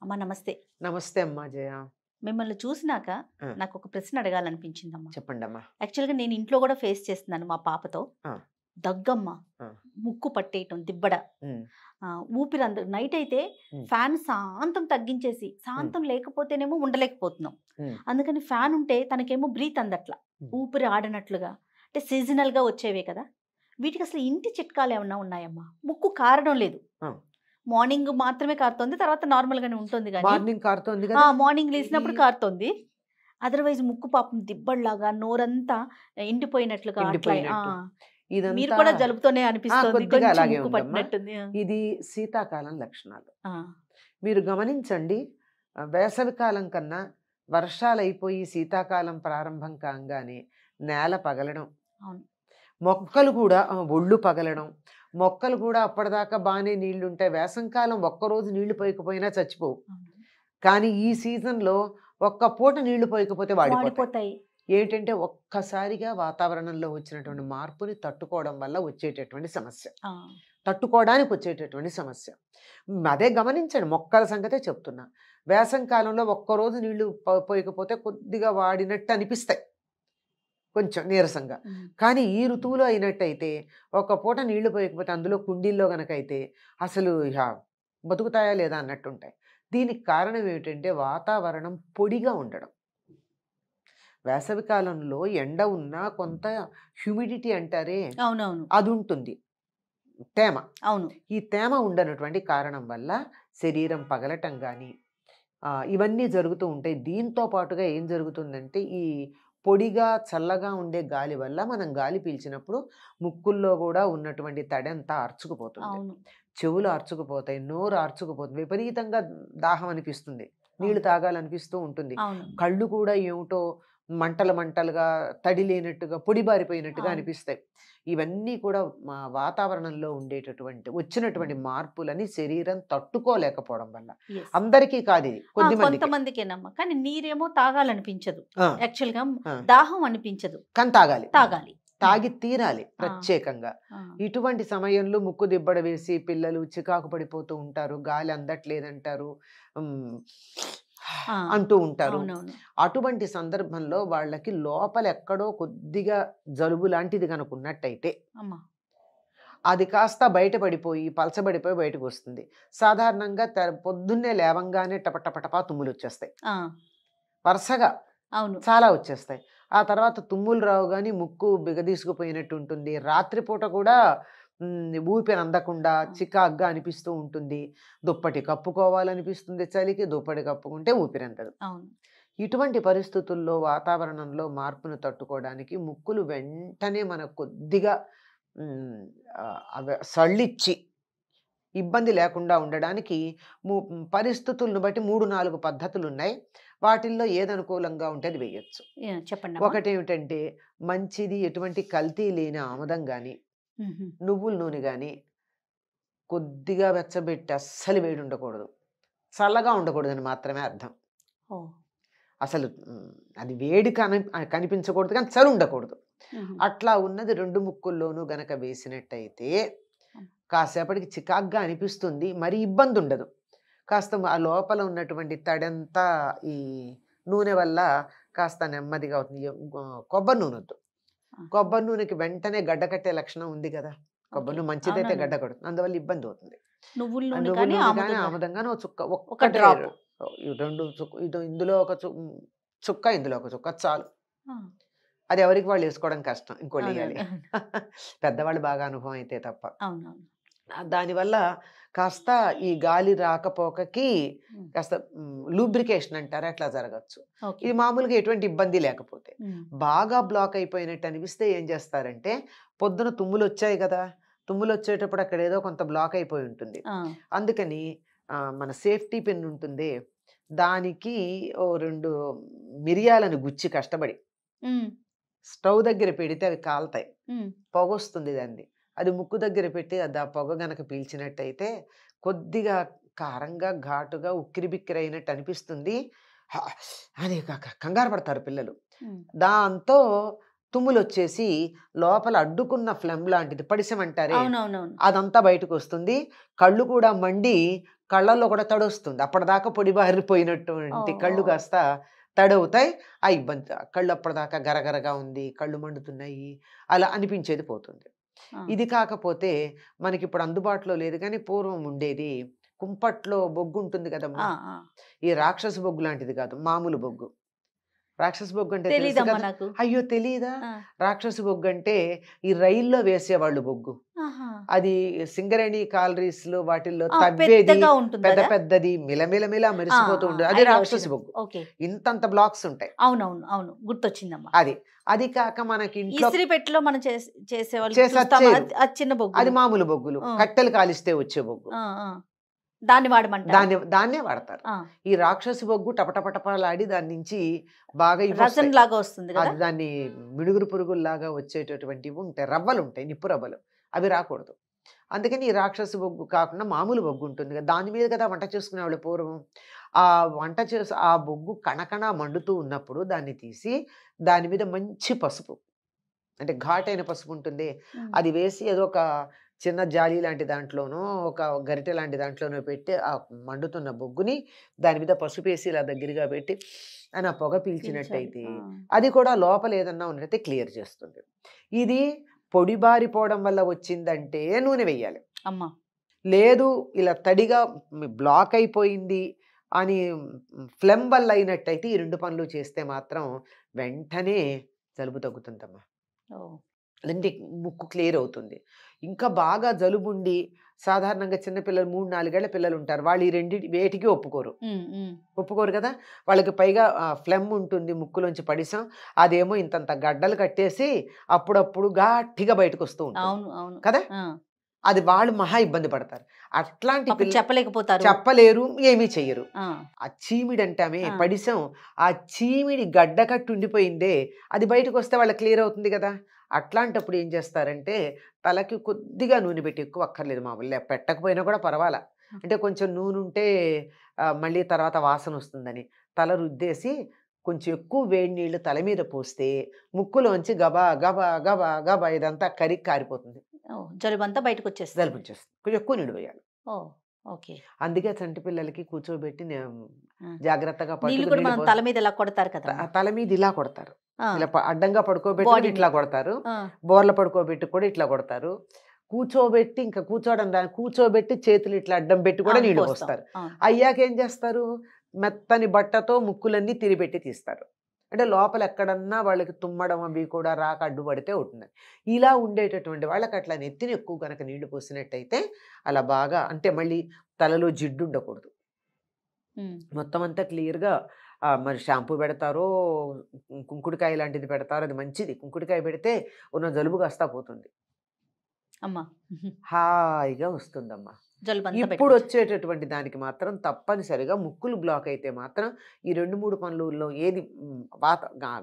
అమ్మా నమస్తే. నమస్తే అమ్మా జయ. మిమ్మల్ని చూసినాక ఆ, నాకొక ప్రశ్న అడగాలనిపించిందమ్మా. చెప్పండి అమ్మా. యాక్చువల్‌గా నేను ఇంట్లో కూడా ఫేస్ చేస్తున్నాను మా పాపతో. ఆ, దగ్గమ్మ, ఆ, ముక్కు పట్టేయటం, దిబ్బడ, ఉమ్, ఊపిరి నైట్ అయితే ఉమ్, ఫ్యాన్ శాంతం తగ్గించేసి, ఉమ్, శాంతం లేకపోతేనేమో ఉండలేకపోతున్నాం. ఉమ్, అందుకని ఫ్యాన్ ఉంటే తనకేమో బ్రీత్ అందట్ల, ఉమ్. ఊపిరి ఆడనట్లుగా. అంటే సీజనల్‌గా వచ్చేవే కదా! వీటికి అసలు ఇంటి చిట్కాలు ఏమన్నా ఉన్నాయమ్మా? ముక్కు కారడం లేదు. ఆ, మార్నింగ్ మాత్రమే కారుతోంది. తర్వాత నార్మల్‌గానే ఉంటుంది గానీ మార్నింగ్ కారుతోంది కదా. మార్నింగ్ ఈ లేసినప్పుడు కారుతోంది. అదర్‌వైజ్ ముక్కు పాపం దిబ్బడ్లాగా, నోరంతా ఎండిపోయినట్లుగా అట్లా. ఎండిపోయినట్టు మీరు ఇదంతా కూడా జలుబుతోనే అనిపిస్తోంది. కొద్దిగా కొంచెం అలాగే ముక్కు ఉందమ్మా. పట్టినట్టుంది. ఇది శీతాకాలం లక్షణాలు. ఆ! మీరు గమనించండి. వేసవి కాలం కన్నా వర్షాలు అయిపోయి శీతాకాలం ప్రారంభం కాగానే నేల పగలడం, అవును. మొక్కలు కూడా ఒళ్ళు పగలడం, మొక్కలు కూడా అప్పటిదాకా బాగానే నీళ్లు ఉంటాయి. వేసవికాలం ఒక్కరోజు నీళ్లు పోయకపోయినా చచ్చిపోవు. అవును. కానీ ఈ సీజన్లో ఒక్క పూట నీళ్లు పోయకపోతే వాడిపోతాయి. వాడిపోతాయి. ఏంటంటే ఒక్కసారిగా వాతావరణంలో వచ్చినటువంటి మార్పుని తట్టుకోవడం వల్ల వచ్చేటటువంటి సమస్య, ఆ! తట్టుకోవడానికి వచ్చేటటువంటి సమస్య. అదే గమనించండి, మొక్కల సంగతే చెప్తున్నా. వేసవి కాలంలో ఒక్కరోజు నీళ్లు పోయకపోతే కొద్దిగా వాడినట్టు అనిపిస్తాయి, కొంచెం నీరసంగా. హ్మ్. కానీ ఈ ఋతువులో అయినట్టయితే ఒక పూట నీళ్లు పోయకపోతే, అందులో కుండీల్లో గనక అయితే అసలు ఇహ బతుకుతాయా లేదా అన్నట్టుంటాయి. దీనికి కారణం ఏమిటంటే వాతావరణం పొడిగా ఉండడం. వేసవి కాలంలో ఎండ ఉన్నా కొంత హ్యూమిడిటీ అంటారే, అవునవును. అది ఉంటుంది, తేమ. అవును. ఈ తేమ ఉండనటువంటి కారణం వల్ల శరీరం పగలటం కానీ ఇవన్నీ జరుగుతూ ఉంటాయి. దీంతో పాటుగా ఏం జరుగుతుందంటే, ఈ పొడిగా చల్లగా ఉండే గాలి వల్ల మనం గాలి పీల్చినప్పుడు ముక్కుల్లో కూడా ఉన్నటువంటి తడంతా అరుచుకుపోతుంది, అవును. చెవులు అరుచుకుపోతాయి, నోరు అరుచుకుపోతుంది, విపరీతంగా దాహం అనిపిస్తుంది, నీళ్లు అవును. తాగాలనిపిస్తూ ఉంటుంది. అవును. కళ్ళు కూడా ఏమిటో మంటలు మంటలుగా, తడి లేనట్టుగా, పొడి బారిపోయినట్టుగా అవును. అనిపిస్తాయి. ఇవన్నీ కూడా మా వాతావరణంలో వచ్చినటువంటి మార్పులని శరీరం తట్టుకోలేకపోవడం వల్ల. యెస్. అందరికీ కాదు, ఇది కొద్ది మందికి. కొంతమందికేనమ్మా. కానీ నీరేమో తాగాలనిపించదు. ఆ, యాక్చువల్‌గా ఆ. దాహం అనిపించదు. కానీ తాగాలి, తాగాలి. తాగి తీరాలి ఆ! ప్రత్యేకంగా. ఆ! ఇటువంటి సమయంలో ముక్కు దిబ్బడ వేసి పిల్లలు చికాకు పడిపోతూ ఉంటారు, గాలి అందట్లేదంటారు, ఉమ్, ఆ! అంటూ ఉంటారు. అవునవును. అటువంటి సందర్భంలో వాళ్ళకి లోపల ఎక్కడో కొద్దిగా జలుబు లాంటిది కనుక ఉన్నట్టయితే అమ్మా! అది కాస్త బయటపడిపోయి పలచబడిపోయి బయటకు వస్తుంది. సాధారణంగా పొద్దున్నే లేవంగానే టపటపటపా తుమ్ములు వచ్చేస్తాయి, ఆ! వరుసగా అవును. చాలా వచ్చేస్తాయి. ఆ తర్వాత తుమ్ములు రావు కానీ ముక్కు బిగదీసుకుపోయినట్టు ఉంటుంది. రాత్రిపూట కూడా ఊపిరి అందకుండా ఆ! చికాగ్గా అనిపిస్తూ ఉంటుంది. దుప్పటి కప్పుకోవాలనిపిస్తుంది చలికి, దుప్పటి కప్పుకుంటే ఊపిరి అందదు. అవును. ఇటువంటి పరిస్థితుల్లో వాతావరణంలో మార్పును తట్టుకోవడానికి ముక్కులు వెంటనే మనకు కొద్దిగా సళ్ళిచ్చి ఇబ్బంది లేకుండా ఉండడానికి పరిస్థితులను బట్టి 3-4 పద్ధతులు ఉన్నాయి. వాటిల్లో ఏది అనుకూలంగా ఉంటే అది వేయచ్చు. చెప్పండమ్మా. ఒకటేమిటంటే, మంచిది ఎటువంటి కల్తీ లేని ఆముదం కానీ, హుహు. నువ్వుల నూనె కానీ కొద్దిగా వెచ్చబెట్టి, అస్సలు వేడి ఉండకూడదు, చల్లగా ఉండకూడదని మాత్రమే అర్థం. ఓహ్! అసలు అది వేడి కనిపించకూడదు కానీ చలి ఉండకూడదు. హుహు. అట్లా ఉన్నది 2 ముక్కుల్లోనూ గనక వేసినట్టయితే హ్మ్. కాసేపటికి చికాగ్గా అనిపిస్తుంది, మరి ఇబ్బంది ఉండదు. కాస్త ఆ లోపల ఉన్నటువంటి తడంతా ఈ నూనె వల్ల కాస్త నెమ్మదిగా అవుతుంది. కొబ్బరి నూనె వద్దు. ఆ! కొబ్బరి నూనెకి వెంటనే గడ్డ కట్టే లక్షణం ఉంది కదా. కొబ్బరి ఓకే. నూనె మంచిదైతే అవునవును. గడ్డ కడుతుంది, అందువల్ల ఇబ్బంది అవుతుంది. నువ్వుల ఆ నూనె నువ్వుల కానీ, నూనె ఆముదం కానీ కానీ ఆముదంగానే ఒక చుక్క, ఒక ఒక్కటే డ్రాప్. ఈ 2 ఇందులో ఒక చుక్క, ఇందులో ఒక చుక్క చాలు. ఆ! అది ఎవరికి వాళ్ళు వేసుకోవడం కష్టం, ఇంకోళ్ళు వేయాలి. అవునవును. పెద్దవాళ్ళు బాగా అనుభవం అయితే తప్ప. అవునవును. దానివల్ల కాస్త ఈ గాలి రాకపోకకి హ్మ్. కాస్త లూబ్రికేషన్ అంటారు, అట్లా జరగచ్చు. ఓకే. ఇది మామూలుగా ఎటువంటి ఇబ్బంది లేకపోతే. హ్మ్. బాగా బ్లాక్ అయిపోయినట్టు అనిపిస్తే ఏం చేస్తారంటే, పొద్దున తుమ్ములు వచ్చాయి కదా, తుమ్ములు వచ్చేటప్పుడు అక్కడ ఏదో కొంత బ్లాక్ అయిపోయి ఉంటుంది. ఆ! అందుకని మన సేఫ్టీ పిన్ ఉంటుంది, దానికి ఓ 2 మిరియాలను గుచ్చి కష్టపడి హ్మ్. స్టవ్ దగ్గర పెడితే అవి కాలుతాయి, హ్మ్. పొగొస్తుంది దాన్ని. అది ముక్కు దగ్గర పెట్టి ఆ పొగ గనక పీల్చినట్టయితే కొద్దిగా కారంగా, ఘాటుగా, ఉక్కిరిబిక్కిరి అయినట్టు అనిపిస్తుంది. హ! అని కంగారు పడతారు పిల్లలు. హ్మ్. దాంతో తుమ్ములొచ్చేసి లోపల అడ్డుకున్న ఫ్లెమ్ లాంటిది, పడిసెమంటారే, అవునవునవును. అదంతా బయటకొస్తుంది. కళ్ళు కూడా మండి కళ్ళల్లో కూడా తడొస్తుంది. అప్పటిదాకా పొడి బారిపోయినటువంటి కళ్ళు ఓ కాస్త తడవుతాయి. ఆ ఇబ్బంది కళ్ళు అప్పటిదాకా గరగరగా ఉంది, కళ్ళు మండుతున్నాయి అలా అనిపించేది పోతుంది. ఇది కాకపోతే మనకిప్పుడు అందుబాటులో లేదు కానీ పూర్వం ఉండేది. కుంపట్లో బొగ్గు ఉంటుంది కదమ్మా! ఈ రాక్షస బొగ్గు లాంటిది కాదు. మామూలు బొగ్గు. రాక్షస బొగ్గు అంటే తెలుసు తెలీదమ్మా కదా! నాకు. అయ్యో! తెలీదా? రాక్షస బొగ్గు అంటే ఈ రైల్లో వేసేవాళ్ళు బొగ్గు. అది సింగరేణి కాలరీస్‌లో వాటిల్లో తవ్వేది పెద్దగా ఉంటుంది పెద్ద కదా. పెద్దది మిలమిల మెరిసిపోతూ ఉండేది. అది ఐడియా రాక్షస వచ్చింది. బొగ్గు. ఓకే. ఇంతంత బ్లాక్స్ ఉంటాయి. అవునవును. అవును. గుర్తొచ్చిందమ్మా. అది. అది కాక మనకి ఇంట్లో ఇస్త్రీ పెట్టెలో మనం చేసేవాళ్ళు చేసి చూస్తాం. అచ్చేరు. అది చిన్న అది బొగ్గులు. మామూలు బొగ్గులు. కట్టెలు కాలిస్తే వచ్చే బొగ్గు. దాన్ని వాడమంటారు. దాన్నే వాడతారు. ఈ రాక్షస బొగ్గు టపటపటపలాడి దాని నుంచి బాగా రసన్ ఇవొస్తాయి. లాగా వస్తుంది కదా. అది దాన్ని మిడుగురు పురుగుల్లాగా వచ్చేటటువంటివి ఉంటాయి. రవ్వలుంటాయి. నిప్పు రవ్వలు. అవి రాకూడదు. అందుకని ఈ రాక్షస బొగ్గు కాకుండా మామూలు బొగ్గు ఉంటుంది కదా! దాని మీద కదా వంట చేసుకునేవాళ్ళు పూర్వం. ఆ వంట చేసి ఆ బొగ్గు కణకణ మండుతూ ఉన్నప్పుడు దాన్ని తీసి దాని మీద మంచి పసుపు అంటే ఘాటైన పసుపు ఉంటుంది. అది వేసి ఏదో ఒక చిన్న జాలి లాంటి దాంట్లోనో, ఒక గరిటె లాంటి దాంట్లోనో పెట్టి ఆ మండుతున్న బొగ్గుని దాని మీద పసుపేసి ఇలా దగ్గరగా పెట్టి అని ఆ పొగ పీల్చినట్టయితే అది కూడా లోపల ఏదన్నా ఉన్నట్టయితే క్లియర్ చేస్తుంది. ఇది పొడి బారిపోవడం వల్ల వచ్చిందంటే నూనె వెయ్యాలి. అమ్మా. లేదు ఇలా తడిగా బ్లాక్ అయిపోయింది అని ఫ్లెమ్ వల్ల అయినట్టయితే ఈ 2 పనులు చేస్తే మాత్రం వెంటనే జలుబు తగ్గుతుందమ్మా. అంటే ముక్కు క్లియర్ అవుతుంది. ఇంకా బాగా జలుబుండి సాధారణంగా చిన్న పిల్లలు 3, 4 ఏళ్ల పిల్లలు ఉంటారు. వాళ్ళు ఈ వేటికి ఒప్పుకోరు. ఒప్పుకోరు కదా! వాళ్ళకి పైగా ఫ్లెమ్ ఉంటుంది ముక్కులోంచి పడిసం. అదేమో ఇంతంత గడ్డలు కట్టేసి అప్పుడప్పుడు గట్టిగా బయటకొస్తూ ఉంటుంది. అవును. అవును. కదా! అది వాళ్ళు మహా ఇబ్బంది పడతారు. అట్లాంటి చెప్పలేకపోతారు. చెప్పలేరు, ఏమీ చెయ్యరు. ఆ చీమిడి అంటామే ఆ. పడిసం, ఆ చీమిడి గడ్డ కట్టి ఉండిపోయిందే అది బయటకొస్తే వాళ్ళకి క్లియర్ అవుతుంది కదా! అట్లాంటప్పుడు ఏం చేస్తారంటే తలకి కొద్దిగా నూనె పెట్టి ఎక్కువ అక్కర్లేదు మామూలుగా పెట్టకపోయినా కూడా పర్వాలా. అంటే కొంచెం నూనె ఉంటే మళ్ళీ తర్వాత వాసన వస్తుందని తల రుద్దేసి కొంచెం ఎక్కువ వేడి నీళ్లు తల మీద పోస్తే ముక్కులోంచి గబా గబా గబా గబా ఇదంతా కరిగి కారిపోతుంది. జలుబంతా బయటకు వచ్చేస్తుంది. జలుబు వచ్చేస్తుంది. కొంచెం ఎక్కువ నీళ్ళు వేయాలి. ఓకే. అందుకే చంటి పిల్లలకి కూర్చోబెట్టి జాగ్రత్తగా నీళ్ళు కూడా మనం తల మీద ఇలా కొడతారు కదా. తల మీద ఇలా కొడతారు. ఇలా అడ్డంగా పడుకోబెట్టి Body ఇట్లా కొడతారు. బోర్ల పడుకోబెట్టి కూడా ఇట్లా కొడతారు. కూర్చోబెట్టి ఇంకా కూర్చోబెట్టి చేతులు ఇట్లా అడ్డం పెట్టి కూడా నీళ్లు పోస్తారు. అయ్యాక ఏం చేస్తారు? మెత్తని బట్టతో ముక్కులన్నీ తిరిపెట్టి తీస్తారు. అంటే లోపల ఎక్కడన్నా వాళ్ళకి తుమ్మడం అవి కూడా రాక అడ్డుపడితే ఉంటుంది. ఇలా ఉండేటటువంటి వాళ్ళకి అట్లా నెత్తిని ఎక్కువ కనుక నీళ్లు పోసినట్టయితే అలా బాగా అంటే మళ్ళీ తలలో జిడ్డు ఉండకూడదు. మొత్తం అంతా క్లియర్‌గా మరి షాంపూ పెడతారో, కుంకుడుకాయ లాంటిది పెడతారో అది మంచిది. కుంకుడుకాయ పెడితే ఉన్న జలుబు కాస్తా పోతుంది. అమ్మా. హాయిగా వస్తుందమ్మా. ఇప్పుడు వచ్చేటటువంటి దానికి మాత్రం తప్పనిసరిగా ముక్కులు బ్లాక్ అయితే మాత్రం ఈ 2, 3 పనులలో ఏది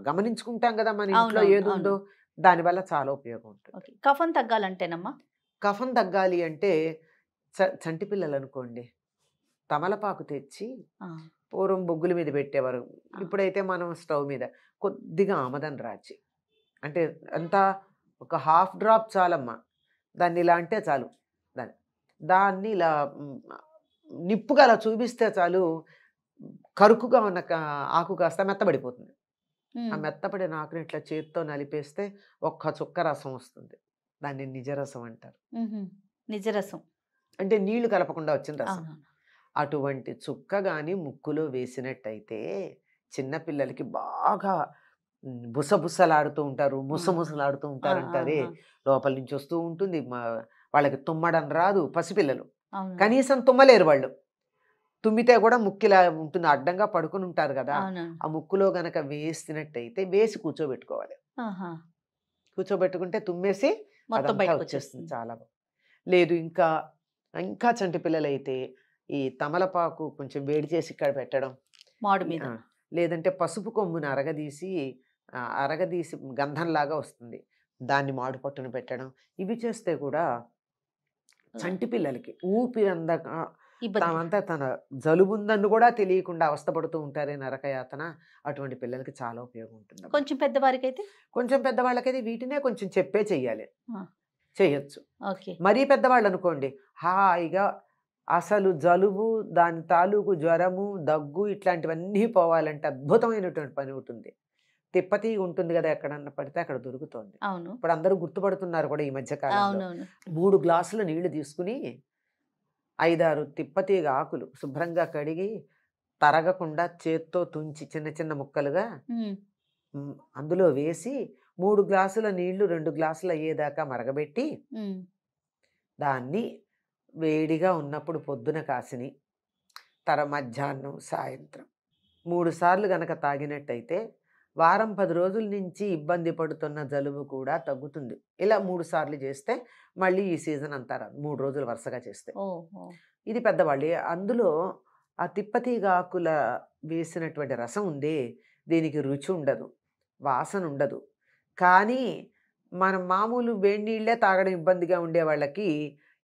గమనించుకుంటాం కదా మన ఇంట్లో ఏది ఉందో దానివల్ల చాలా ఉపయోగం ఉంటుంది. కఫం తగ్గాలంటేనమ్మా? కఫం తగ్గాలి అంటే చంటి పిల్లలు అనుకోండి తమలపాకు తెచ్చి పూర్వం బొగ్గుల మీద పెట్టేవారు. ఇప్పుడైతే మనం స్టవ్ మీద కొద్దిగా ఆమదం రాచి అంటే అంతా ఒక హాఫ్ డ్రాప్ చాలమ్మా. దాన్ని ఇలా అంటే చాలు. దాన్ని ఇలా నిప్పుగా అలా చూపిస్తే చాలు కరుకుగా ఉన్న ఆకు కాస్త మెత్తబడిపోతుంది. ఆ మెత్తబడిన ఆకుని ఇట్లా చేతితో నలిపేస్తే ఒక్క చుక్క రసం వస్తుంది. దాన్ని నిజరసం అంటారు. నిజరసం అంటే నీళ్లు కలపకుండా వచ్చిన రసం. అటువంటి చుక్క గాని ముక్కులో వేసినట్టయితే చిన్నపిల్లలకి బాగా బుసబుసలాడుతూ ఉంటారు, ముసముసలాడుతూ ఉంటారు అంటారే, లోపల నుంచి వస్తూ ఉంటుంది. వాళ్ళకి తుమ్మడం రాదు. పసిపిల్లలు కనీసం తుమ్మలేరు. వాళ్ళు తుమ్మితే కూడా ముక్కిలా ఉంటుంది. అడ్డంగా పడుకుని ఉంటారు కదా, ఆ ముక్కులో గనక వేసినట్టయితే వేసి కూర్చోబెట్టుకోవాలి. కూర్చోబెట్టుకుంటే తుమ్మేసి అదంతా వచ్చేస్తుంది. చాలా లేదు ఇంకా చంటి పిల్లలైతే ఈ తమలపాకు కొంచెం వేడి చేసి ఇక్కడ పెట్టడం, మాడు మీద లేదంటే పసుపు కొమ్ముని అరగదీసి గంధంలాగా వస్తుంది, దాన్ని మాడు పట్టును పెట్టడం. ఇవి చేస్తే కూడా చంటి పిల్లలకి ఊపిరి అందక తనంతా తన జలుబుందని కూడా తెలియకుండా అవస్థపడుతూ ఉంటారే నరకయాతన, అటువంటి పిల్లలకి చాలా ఉపయోగం ఉంటుంది. కొంచెం పెద్దవాళ్ళకైతే వీటినే కొంచెం చెప్పే చెయ్యాలి, చేయొచ్చు. మరీ పెద్దవాళ్ళు అనుకోండి హాయిగా అసలు జలుబు, దాని తాలూకు జ్వరము, దగ్గు ఇట్లాంటివన్నీ పోవాలంటే అద్భుతమైనటువంటి పని ఉంటుంది. తిప్పతీగ ఉంటుంది కదా! ఎక్కడన్నా పడితే అక్కడ దొరుకుతోంది. అవును. ఇప్పుడు అందరూ గుర్తుపడుతున్నారు కూడా ఈ మధ్య కాలంలో. అవునవును. 3 గ్లాసుల నీళ్లు తీసుకుని 5, 6 తిప్పతీగ ఆకులు శుభ్రంగా కడిగి, తరగకుండా చేత్తో తుంచి చిన్న చిన్న ముక్కలుగా హ్మ్. అందులో వేసి 3 గ్లాసుల నీళ్లు 2 గ్లాసులు అయ్యేదాకా మరగబెట్టి, హ్మ్. దాన్ని వేడిగా ఉన్నప్పుడు పొద్దున కాసిని, మధ్యాహ్నం, సాయంత్రం 3 సార్లు గనక తాగినట్టయితే వారం 10 రోజుల నుంచి ఇబ్బంది పడుతున్న జలుబు కూడా తగ్గుతుంది. ఇలా 3 సార్లు చేస్తే మళ్ళీ ఈ సీజన్ అంతా రాదు. 3 రోజులు వరుసగా చేస్తే. ఓహో! ఇది పెద్దవాళ్ళే. అందులో ఆ తిప్పతీగ ఆకుల వేసినటువంటి రసం ఉందే, దీనికి రుచి ఉండదు, వాసన ఉండదు. కానీ మనం మామూలు వేడి నీళ్ళే తాగడం ఇబ్బందిగా ఉండే వాళ్ళకి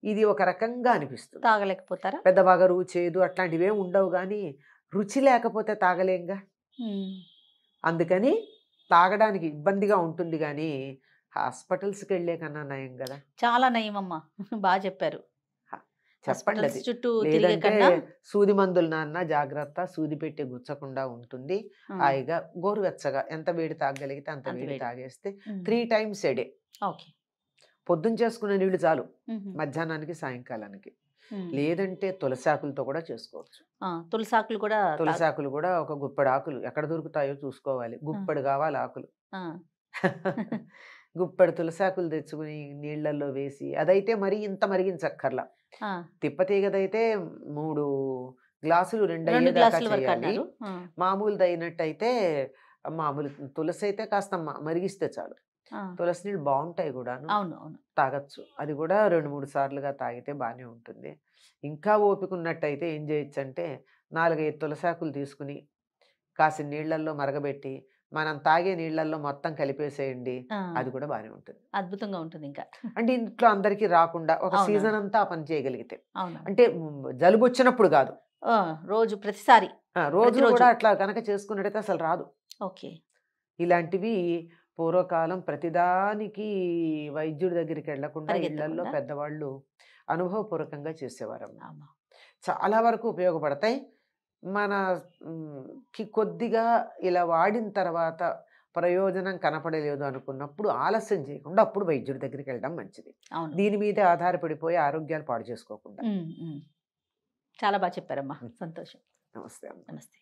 ఇది ఒక రకంగా అనిపిస్తుంది. తాగలేకపోతారా? పెద్ద వగరు, చేదు అట్లాంటివేం ఉండవు గానీ, రుచి లేకపోతే తాగలేంగా. హ్మ్. అందుకని తాగడానికి ఇబ్బందిగా ఉంటుంది గానీ, హాస్పిటల్స్‌కెళ్ళే కన్నా నయం గదా! చాలా నయమమ్మా. బా చెప్పారు. హాస్పిటల్స్ చెప్పండది. చుట్టూ తిరిగే లేదంటే కన్నా సూది మందులు నాన్న జాగ్రత్త, సూది పెట్టి గుచ్చకుండా ఉంటుంది. హ్మ్. హాయిగా గోరువెచ్చగా ఎంత వేడి తాగగలిగితే అంత అంత వేడి వేడి. తాగేస్తే హ్మ్. 3 టైమ్స్ ఎ డే. ఓకే. పొద్దున చేసుకునే నీళ్లు చాలు. హుహు. మధ్యాహ్నానికి, సాయంకాలానికి. హ్మ్. లేదంటే తులసాకులతో కూడా చేసుకోవచ్చు. తులసాకులు కూడా తులసాకులు కూడా ఒక గుప్పెడు ఆకులు ఎక్కడ దొరుకుతాయో చూసుకోవాలి. గుప్పెడు కావాలి ఆకులు. ఆ! గుప్పెడు తులసాకులు తెచ్చుకుని నీళ్ళల్లో వేసి, అదైతే మరీ ఇంత మరిగించక్కర్లా. ఆ! తిప్పతీగదైతే 3 గ్లాసులు 2 2 అయ్యేదాకా గ్లాసుల వరకు చేయాలి. అన్నారు. ఆ! మామూలుదయినట్టయితే మామూలు తులసైతే కాస్త మరిగిస్తే చాలు. ఆ! తులసి నీళ్ళు బావుంటాయి గూడాను. అవును. అవును. తాగొచ్చు. అది కూడా 2, 3 సార్లుగా తాగితే బానే ఉంటుంది. ఇంకా ఓపికున్నట్టయితే ఏం జేయొచ్చంటే 4, 5 తులసాకులు తీసుకుని కాసిన్ని నీళ్ళల్లో మరగబెట్టి, మనం తాగే నీళ్ళల్లో మొత్తం కలిపేసేయండి. ఆ! అది కూడా బానే ఉంటుంది. అద్భుతంగా ఉంటుందింకా. అంటే ఇంట్లో అందరికీ రాకుండా ఒక అవునవును. సీజన్ అంతా ఆ పని చేయగలిగితే. అవును. అంటే జలుబొచ్చినప్పుడు గాదు. రోజు ప్రతిసారి. రోజు ప్రతిరోజు. కూడా అట్లా గనక చేసుకున్నట్టయితే అసలు రాదు. ఓకే. ఇలాంటివి పూర్వకాలం ప్రతిదానికి వైద్యుడి దగ్గరికెళ్ళకుండా ఇళ్ళల్లో పరిగెత్తకుండా. పెద్దవాళ్ళు అనుభవపూర్వకంగా చేసేవారమ్మ. అమ్మా! చాలా వరకు ఉపయోగపడతాయి. మన కొద్దిగా ఇలా వాడిన తర్వాత ప్రయోజనం కనపడలేదు అనుకున్నప్పుడు ఆలస్యం చేయకుండా అప్పుడు వైద్యుడి దగ్గరికెళ్ళడం మంచిది. అవును. దీని మీదే ఆధారపడిపోయి ఆరోగ్యాలు పాడు చేసుకోకుండా. హ్మ్. హ్మ్. చాలా బా చెప్పారమ్మా. సంతోషం. నమస్తే అమ్మ. నమస్తే.